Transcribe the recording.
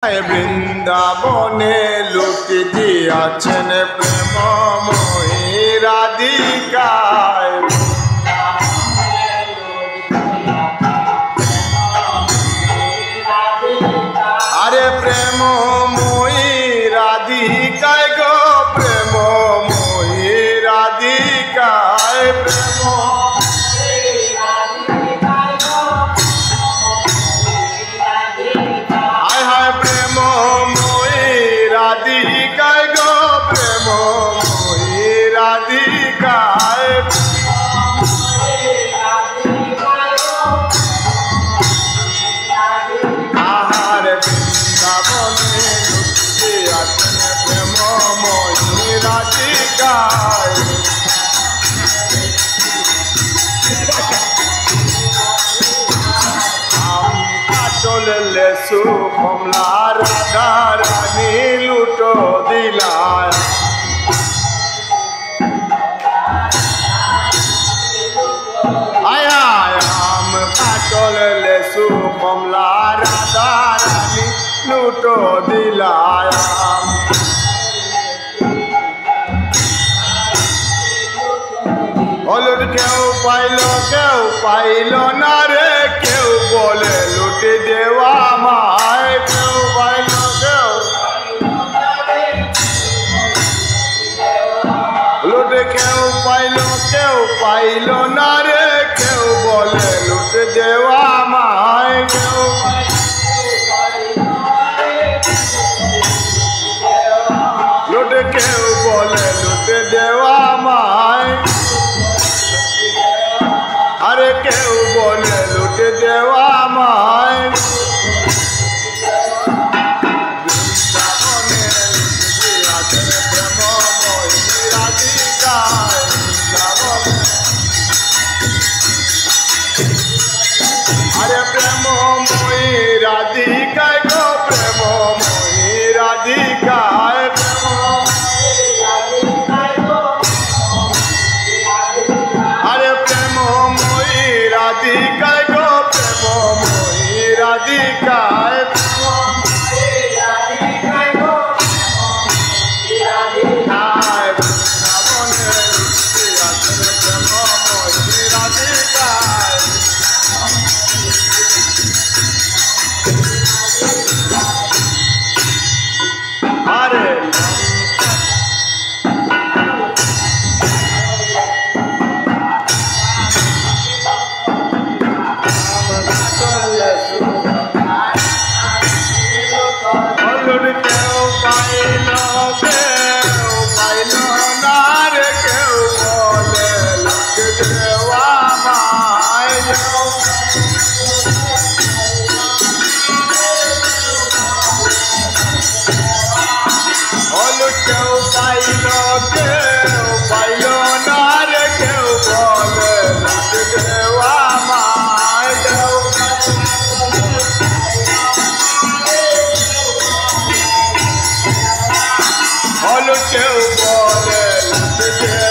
বৃন্দাবনে লুটি দিয়াছেন প্রেমময়ী রাধিকায়। আরে প্রেমময়ী রাধিকায় গো, প্রেমময়ী রাধিকায়, প্রেম রাধিকায় গো, প্রেমময়ী রাধিকায়। আহার বৃন্দাবনে লুটি আছেন প্রেমময়ী রাধিকায়। আম কাটল লেসু কমলা রাধা রানী লুটো দিলায়। আম কাটল লেসু কমলা রাধা রানী লুটো দিলায়। হলুদ কেউ পাইল না রে, কেউ বলে লুটি দেওয়া মায়। কেউ পাইল লুট, কেউ পাইল না রে, কেউ বলে লুট দেওয়া মায়। কেউ লুট, কেউ বলে লুট দেওয়া মায়। আরে কেউ বলে লুট দেওয়া মায়। বৃন্দাবনে লুটি আছেন প্রেমময়ী রাধিকায়। আরে প্রেমময়ী রাধিকায় গো, প্রেমময়ী রাধিকায়, আরে প্রেমময়ী রাধিকায় গো, প্রেমময়ী রাধিকায়। বৃন্দাবনে লুটি আছেন প্রেমময়ী রাধিকায়। আরে কেউ পাইল না রে, কেউ বলে লুট দেওয়া মায়। হলুদ কেউ পাইল না রে, কেউ বলে লুট দেওয়া মায়। হলুদ কেউ বলে লুট দেওয়া